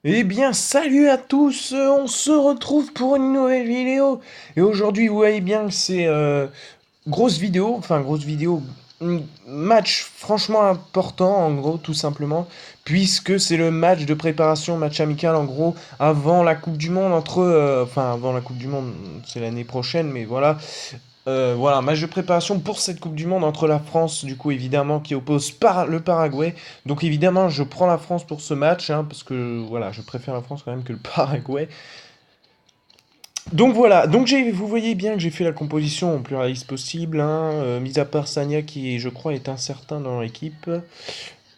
Eh bien, salut à tous, on se retrouve pour une nouvelle vidéo. Et aujourd'hui, vous voyez bien que c'est grosse vidéo, match franchement important, en gros, tout simplement, puisque c'est le match de préparation, match amical, en gros, avant la Coupe du Monde, enfin, avant la Coupe du Monde, c'est l'année prochaine, mais voilà, voilà, match de préparation pour cette Coupe du Monde entre la France, du coup, évidemment, qui oppose le Paraguay. Donc, évidemment, je prends la France pour ce match, hein, parce que, voilà, je préfère la France quand même que le Paraguay. Donc, voilà, donc vous voyez bien que j'ai fait la composition en plus réaliste possible, hein, mis à part Sagna qui, je crois, est incertain dans l'équipe.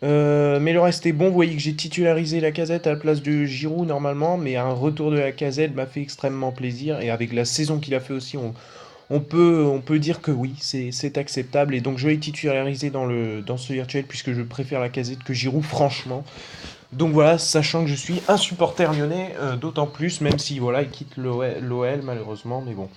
Mais le reste est bon, vous voyez que j'ai titularisé la Lacazette à la place de Giroud normalement, mais un retour de la Lacazette m'a fait extrêmement plaisir, et avec la saison qu'il a fait aussi, on peut dire que oui, c'est acceptable. Et donc je vais titulariser dans ce virtuel puisque je préfère la casette que Giroud, franchement. Donc voilà, sachant que je suis un supporter lyonnais, d'autant plus, même si voilà, il quitte l'OL malheureusement, mais bon.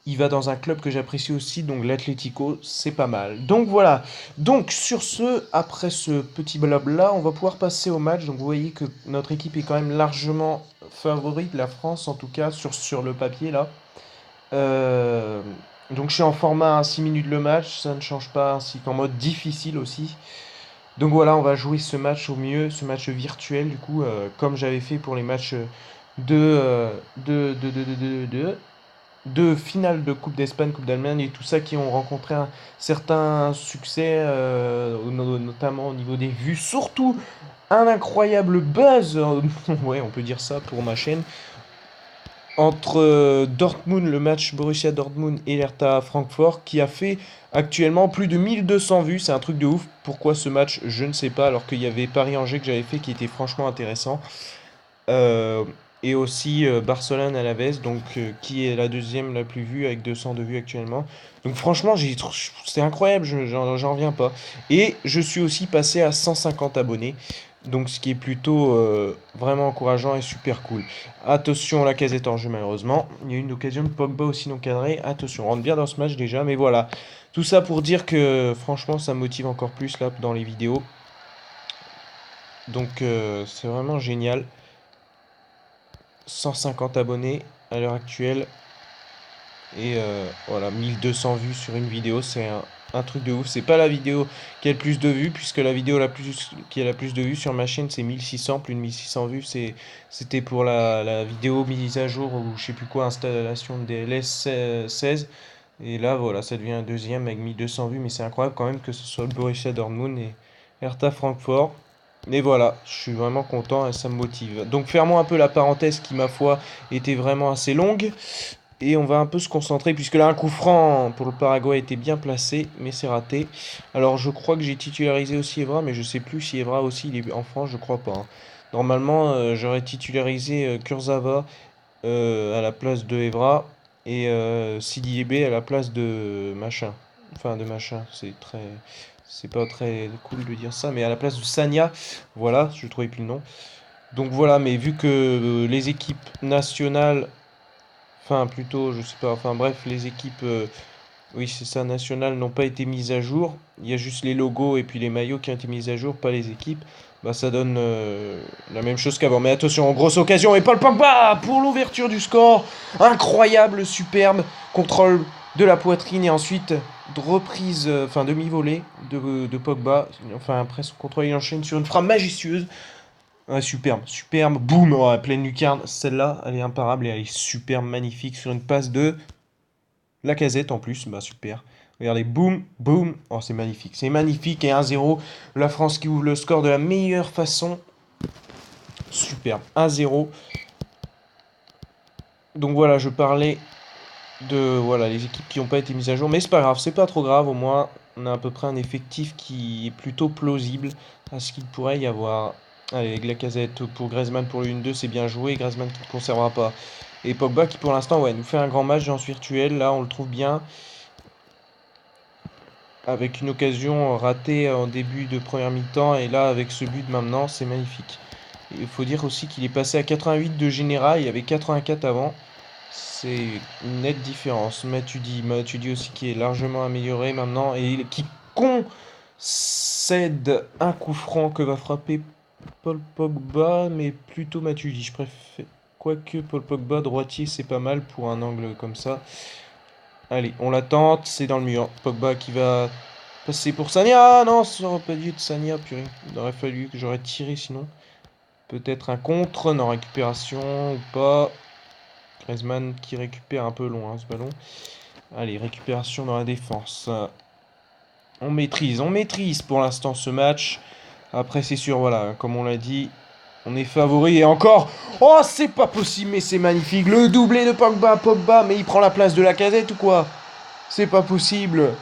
Il va dans un club que j'apprécie aussi, donc l'Atlético, c'est pas mal. Donc voilà. Donc sur ce, après ce petit blabla, on va pouvoir passer au match. Donc vous voyez que notre équipe est quand même largement favorite, la France en tout cas, sur le papier là. Euh, donc je suis en format 6 minutes le match, ça ne change pas, ainsi qu'en mode difficile aussi. Donc voilà, on va jouer ce match au mieux, ce match virtuel du coup, comme j'avais fait pour les matchs de finale de Coupe d'Espagne, Coupe d'Allemagne et tout ça qui ont rencontré un certain succès, notamment au niveau des vues, surtout un incroyable buzz, ouais on peut dire ça pour ma chaîne, entre Dortmund, le match Borussia Dortmund et l'Hertha Francfort, qui a fait actuellement plus de 1200 vues. C'est un truc de ouf. Pourquoi ce match? Je ne sais pas. Alors qu'il y avait Paris-Angers que j'avais fait qui était franchement intéressant. Euh, et aussi Barcelone à la veste, donc qui est la deuxième la plus vue avec 202 vues actuellement. Donc franchement, c'est incroyable, j'en reviens pas. Et je suis aussi passé à 150 abonnés, donc ce qui est plutôt vraiment encourageant et super cool. Attention, la casette en jeu malheureusement. Il y a eu une occasion de Pogba aussi non cadré. Attention, on rentre bien dans ce match déjà, mais voilà. Tout ça pour dire que franchement, ça me motive encore plus là dans les vidéos. Donc c'est vraiment génial. 150 abonnés à l'heure actuelle et voilà 1200 vues sur une vidéo, c'est un truc de ouf. C'est pas la vidéo qui a le plus de vues puisque la vidéo qui a la plus de vues sur ma chaîne c'est 1600, plus de 1600 vues. C'était pour la vidéo mise à jour ou je sais plus quoi, installation de DLS 16. Et là voilà, ça devient un deuxième avec 1200 vues, mais c'est incroyable quand même que ce soit le Borussia Dortmund et Hertha Francfort. Mais voilà, je suis vraiment content et ça me motive. Donc fermons un peu la parenthèse qui, ma foi, était vraiment assez longue. Et on va un peu se concentrer, puisque là, un coup franc pour le Paraguay était bien placé, mais c'est raté. Alors je crois que j'ai titularisé aussi Evra, mais je sais plus si Evra aussi il est en France, je crois pas, hein. Normalement, j'aurais titularisé Kurzawa à la place de Evra et Sidi Ebe à la place de machin. Enfin, de machin, c'est pas très cool de dire ça, mais à la place de Sanya, voilà, je trouvais plus le nom. Donc voilà, mais vu que les équipes nationales, enfin plutôt, je sais pas, enfin bref, les équipes, oui c'est ça, nationales n'ont pas été mises à jour, il y a juste les logos et puis les maillots qui ont été mis à jour, pas les équipes, bah ça donne la même chose qu'avant. Mais attention, grosse occasion, et Paul Pogba pour l'ouverture du score, incroyable, superbe, contrôle de la poitrine et ensuite reprise, enfin demi-volée de Pogba, enfin après son contrôle il enchaîne sur une frappe majestueuse. Ouais, superbe, superbe, boum, oh, pleine lucarne. Celle-là, elle est imparable et elle est superbe, magnifique sur une passe de Lacazette en plus. Bah super. Regardez, boum, boum. Oh, c'est magnifique. C'est magnifique et 1-0. La France qui ouvre le score de la meilleure façon. Superbe. 1-0. Donc voilà, je parlais de voilà, les équipes qui n'ont pas été mises à jour. Mais c'est pas grave, c'est pas trop grave. Au moins, on a à peu près un effectif qui est plutôt plausible à ce qu'il pourrait y avoir. Allez, avec Lacazette pour Griezmann pour le 1-2, c'est bien joué. Griezmann qui ne conservera pas. Et Pogba qui pour l'instant ouais, nous fait un grand match dans ce virtuel. Là, on le trouve bien. Avec une occasion ratée en début de première mi-temps. Et là, avec ce but maintenant, c'est magnifique. Il faut dire aussi qu'il est passé à 88 de général. Il y avait 84 avant. C'est une nette différence. Matuidi aussi qui est largement amélioré maintenant et qui concède un coup franc que va frapper Paul Pogba, mais plutôt Matuidi. Je préfère. Quoique Paul Pogba, droitier, c'est pas mal pour un angle comme ça. Allez, on la tente, c'est dans le mur. Pogba qui va passer pour Sagna. Ah non, ça aurait pas dû être Sagna, purée. Il aurait fallu que j'aurais tiré sinon. Peut-être un contre, non, récupération ou pas. Griezmann qui récupère un peu loin ce ballon. Allez, récupération dans la défense. On maîtrise pour l'instant ce match. Après, c'est sûr, voilà, comme on l'a dit, on est favori et encore. Oh, c'est pas possible, mais c'est magnifique. Le doublé de Pogba, mais il prend la place de Lacazette ou quoi? C'est pas possible.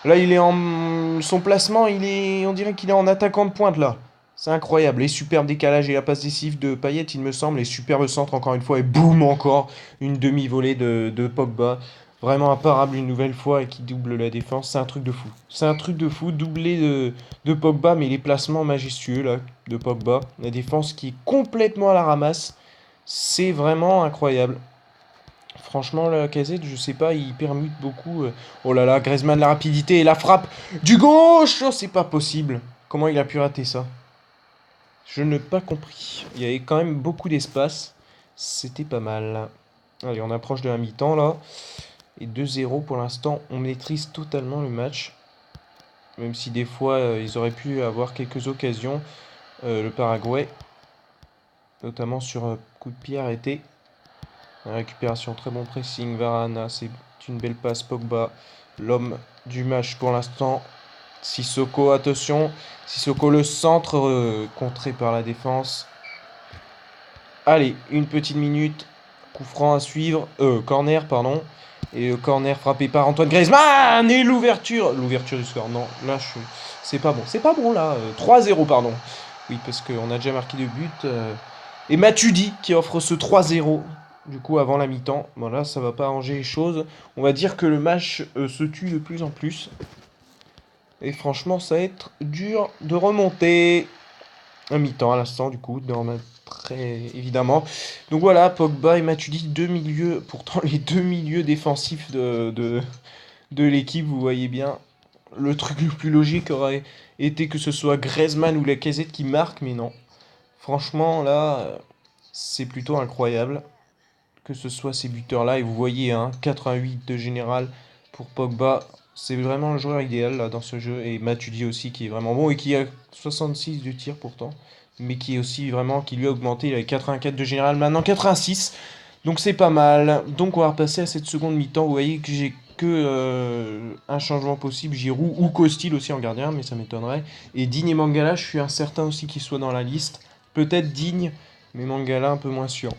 Là, il est en. Son placement, il est. On dirait qu'il est en attaquant de pointe là. C'est incroyable. Les superbes décalages et la passe décisive de Payet, il me semble. Les superbes centres encore une fois. Et boum, encore une demi-volée de Pogba. Vraiment imparable une nouvelle fois et qui double la défense. C'est un truc de fou. C'est un truc de fou. Doublé de Pogba, mais les placements majestueux là de Pogba. La défense qui est complètement à la ramasse. C'est vraiment incroyable. Franchement, la casette, je sais pas, il permute beaucoup. Oh là là, Griezmann, la rapidité et la frappe du gauche! Oh, c'est pas possible. Comment il a pu rater ça? Je n'ai pas compris. Il y avait quand même beaucoup d'espace. C'était pas mal. Allez, on approche de la mi-temps là. Et 2-0 pour l'instant. On maîtrise totalement le match. Même si des fois, ils auraient pu avoir quelques occasions. Le Paraguay. Notamment sur coup de pied arrêté. La récupération, très bon pressing. Varane, c'est une belle passe. Pogba, l'homme du match pour l'instant. Sissoko, attention. Sissoko, le centre, contré par la défense. Allez, une petite minute. Coup franc à suivre. Corner, pardon. Et corner frappé par Antoine Griezmann. Et l'ouverture. L'ouverture du score. Non, là, c'est pas bon. C'est pas bon, là. 3-0, pardon. Oui, parce qu'on a déjà marqué 2 buts. Et Matuidi qui offre ce 3-0. Du coup, avant la mi-temps. Voilà, ça va pas arranger les choses. On va dire que le match se tue de plus en plus. Et franchement, ça va être dur de remonter. Un mi-temps à l'instant, du coup, très évidemment. Donc voilà, Pogba et Matuidi, deux milieux, pourtant les deux milieux défensifs de l'équipe, vous voyez bien. Le truc le plus logique aurait été que ce soit Griezmann ou Lacazette qui marque, mais non. Franchement, là, c'est plutôt incroyable que ce soit ces buteurs-là. Et vous voyez, hein, 88 de général pour Pogba. C'est vraiment le joueur idéal là, dans ce jeu. Et Matuidi aussi qui est vraiment bon et qui a 66 de tir pourtant. Mais qui est aussi vraiment, qui lui a augmenté. Il avait 84 de général, maintenant 86. Donc c'est pas mal. Donc on va repasser à cette seconde mi-temps. Vous voyez que j'ai que un changement possible. Giroud ou Costil aussi en gardien, mais ça m'étonnerait. Et Digne et Mangala, je suis incertain aussi qu'ils soient dans la liste. Peut-être Digne, mais Mangala un peu moins sûr.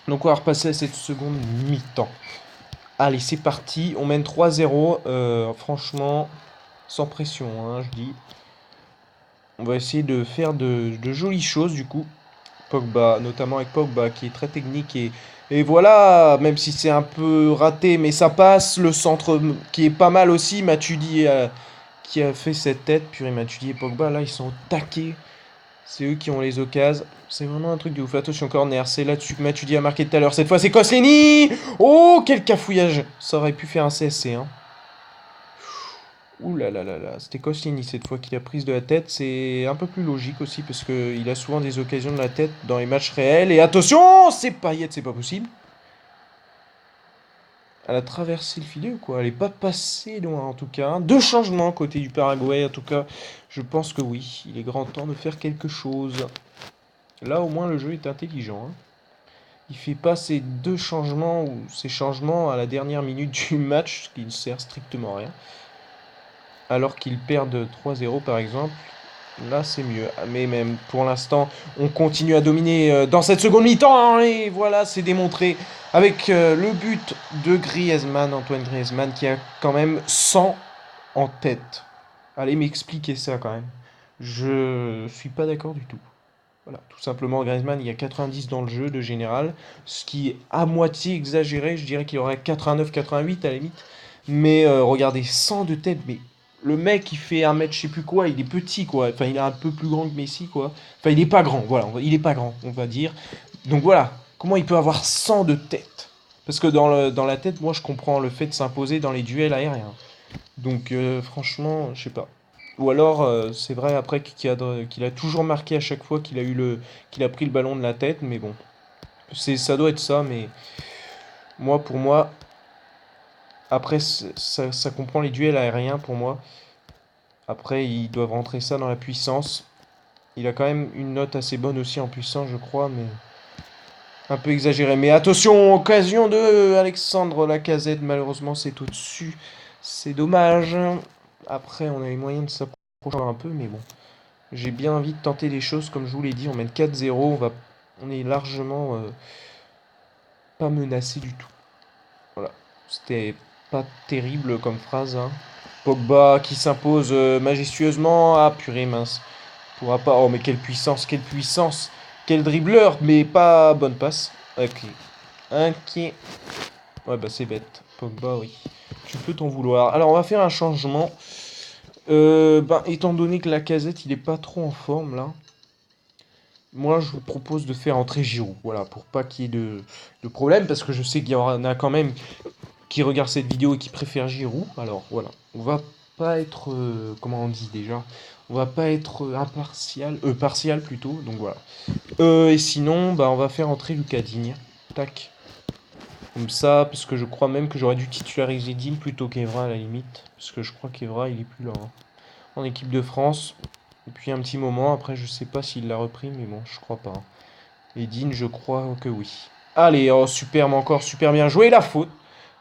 Donc on va repasser à cette seconde mi-temps. Allez, c'est parti. On mène 3-0. Franchement, sans pression, hein, je dis. On va essayer de faire de jolies choses, du coup. Pogba, notamment avec Pogba, qui est très technique. Et voilà, même si c'est un peu raté, mais ça passe. Le centre qui est pas mal aussi. Matuidi qui a fait cette tête. Purée, Matuidi et Pogba, là, ils sont au taquet. C'est eux qui ont les occasions. C'est vraiment un truc de ouf. Attention, corner. C'est là-dessus que Matuidi a marqué tout à l'heure. Cette fois, c'est Koscielny. Oh, quel cafouillage. Ça aurait pu faire un CSC. Hein. Ouh là là là là. C'était Koscielny cette fois qui a prise de la tête. C'est un peu plus logique aussi parce qu'il a souvent des occasions de la tête dans les matchs réels. Et attention, c'est Payet, c'est pas possible. Elle a traversé le filet ou quoi? Elle est pas passée loin en tout cas. Deux changements côté du Paraguay en tout cas. Je pense que oui. Il est grand temps de faire quelque chose. Là, au moins, le jeu est intelligent. Hein. Il fait pas ces deux changements ou ces changements à la dernière minute du match, ce qui ne sert strictement à rien. Alors qu'ils perdent 3-0 par exemple. Là, c'est mieux. Mais même pour l'instant, on continue à dominer dans cette seconde mi-temps. Hein, et voilà, c'est démontré avec le but de Griezmann, Antoine Griezmann, qui a quand même 100 en tête. Allez m'expliquer ça quand même. Je suis pas d'accord du tout. Voilà, tout simplement, Griezmann, il y a 90 dans le jeu de général, ce qui est à moitié exagéré. Je dirais qu'il aurait 89-88 à la limite. Mais regardez, 100 de tête, mais le mec, il fait un mètre, je sais plus quoi, il est petit, quoi. Enfin, il est un peu plus grand que Messi, quoi. Enfin, il est pas grand, voilà, il est pas grand, on va dire. Donc voilà, comment il peut avoir 100 de tête? Parce que dans la tête, moi, je comprends le fait de s'imposer dans les duels aériens. Donc, franchement, je sais pas. Ou alors, c'est vrai après qu'il a toujours marqué à chaque fois qu'il a pris le ballon de la tête, mais bon. Ça doit être ça, mais pour moi, après, ça comprend les duels aériens pour moi. Après, ils doivent rentrer ça dans la puissance. Il a quand même une note assez bonne aussi en puissance, je crois, mais un peu exagéré. Mais attention, occasion de Alexandre Lacazette. Malheureusement, c'est au-dessus. C'est dommage. Après, on a les moyens de s'approcher un peu, mais bon. J'ai bien envie de tenter des choses, comme je vous l'ai dit. On mène 4-0. On est largement pas menacé du tout. Voilà. C'était pas terrible comme phrase, hein. Pogba qui s'impose majestueusement. Ah, purée, mince. Pourra pas. Oh, mais quelle puissance, quelle puissance. Quel dribbleur, mais pas bonne passe. Ok. Ok. Ouais, bah c'est bête. Pogba, oui. Tu peux t'en vouloir. Alors, on va faire un changement. Étant donné que Lacazette, il est pas trop en forme, là. Moi, je vous propose de faire entrer Giroud. Voilà, pour pas qu'il y ait de problème. Parce que je sais qu'il y en a quand même qui regardent cette vidéo et qui préfèrent Giroud. Alors, voilà. On va pas être... comment on dit déjà? On va pas être impartial. Partial, plutôt. Donc, voilà. Et sinon, on va faire entrer Lucas Digne. Tac. Comme ça, parce que je crois même que j'aurais dû titulariser Digne plutôt qu'Evra à la limite. Parce que je crois qu'Evra, il est plus là, hein. En équipe de France. Depuis un petit moment, après je sais pas s'il l'a repris, mais bon, je crois pas, hein. Et Digne, je crois que oui. Allez, oh superbe encore, super bien joué. La faute.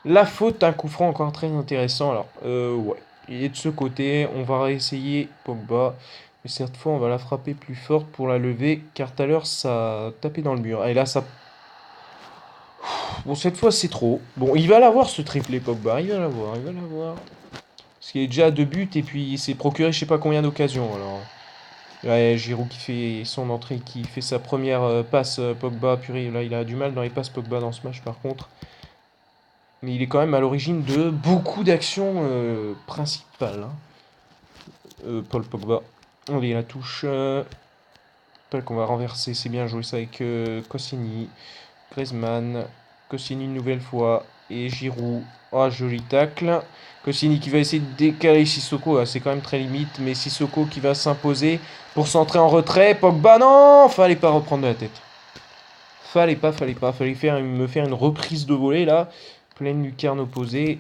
La faute, un coup franc encore très intéressant. Alors, ouais. Il est de ce côté. On va réessayer Pogba. Mais cette fois, on va la frapper plus forte pour la lever. Car tout à l'heure, ça a tapé dans le mur. Et là, ça... Bon, cette fois, c'est trop. Bon, il va l'avoir ce triplé Pogba. Il va l'avoir, il va l'avoir. Parce qu'il est déjà à 2 buts et puis il s'est procuré je sais pas combien d'occasions. Alors, ouais, Giroud qui fait son entrée, qui fait sa première passe Pogba. Purée, là, il a du mal dans les passes Pogba dans ce match par contre. Mais il est quand même à l'origine de beaucoup d'actions principales, hein. Paul Pogba. On est la touche. Rappelle qu'on va renverser. C'est bien joué ça avec Koscielny. Griezmann. Koscielny une nouvelle fois. Et Giroud. Oh, joli tacle. Koscielny qui va essayer de décaler Sissoko. Ah, c'est quand même très limite. Mais Sissoko qui va s'imposer pour centrer en retrait. Pogba, non! Fallait pas reprendre de la tête. Fallait pas. Fallait me faire une reprise de volée là. Pleine lucarne opposée.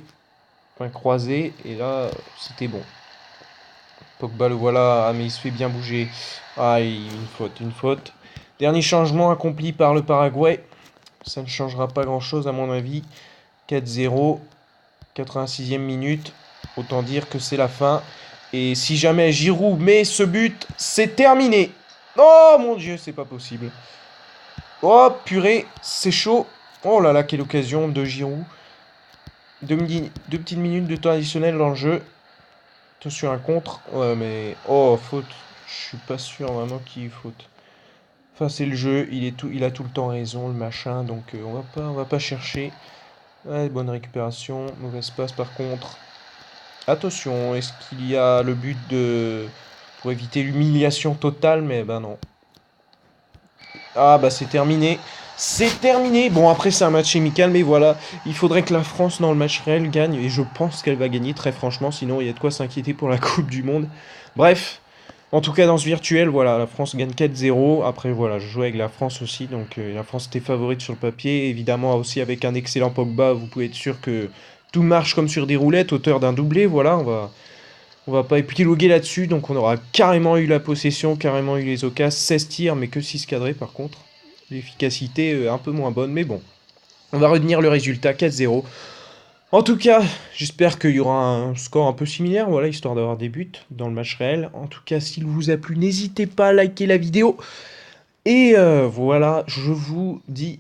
Point croisé. Et là, c'était bon. Pogba le voilà. Ah, mais il se fait bien bouger. Ah, une faute, une faute. Dernier changement accompli par le Paraguay. Ça ne changera pas grand-chose à mon avis. 4-0, 86e minute. Autant dire que c'est la fin. Et si jamais Giroud met ce but, c'est terminé. Oh mon Dieu, c'est pas possible. Oh purée, c'est chaud. Oh là là, quelle occasion de Giroud. Deux petites minutes de temps additionnel dans le jeu. Attention, un contre. Ouais, mais... Oh, faute. Je suis pas sûr vraiment qu'il y ait faute. Enfin, c'est le jeu. Il a tout le temps raison, le machin. Donc, on va pas chercher. Ouais, bonne récupération. Mauvaise passe par contre. Attention, est-ce qu'il y a le but de... Pour éviter l'humiliation totale, mais ben non. Ah bah c'est terminé. C'est terminé. Bon après c'est un match amical, mais voilà. Il faudrait que la France dans le match réel gagne. Et je pense qu'elle va gagner très franchement. Sinon il y a de quoi s'inquiéter pour la Coupe du Monde. Bref. En tout cas dans ce virtuel, voilà, la France gagne 4-0. Après voilà, je jouais avec la France aussi. Donc la France était favorite sur le papier. Évidemment aussi avec un excellent Pogba, vous pouvez être sûr que tout marche comme sur des roulettes, auteur d'un doublé. Voilà, on va pas épiloguer là-dessus. Donc on aura carrément eu la possession, carrément eu les occasions. 16 tirs, mais que 6 cadrés par contre. L'efficacité un peu moins bonne, mais bon. On va retenir le résultat, 4-0. En tout cas, j'espère qu'il y aura un score un peu similaire, voilà, histoire d'avoir des buts dans le match réel. En tout cas, s'il vous a plu, n'hésitez pas à liker la vidéo. Et voilà, je vous dis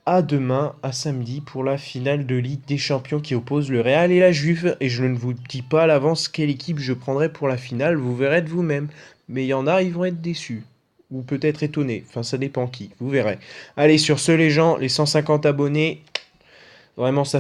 à demain, à samedi, pour la finale de Ligue des Champions qui oppose le Real et la Juve. Et je ne vous dis pas à l'avance quelle équipe je prendrai pour la finale, vous verrez de vous-même. Mais il y en a, ils vont être déçus. Ou peut-être étonnés, enfin ça dépend qui, vous verrez. Allez, sur ce les gens, les 150 abonnés, vraiment ça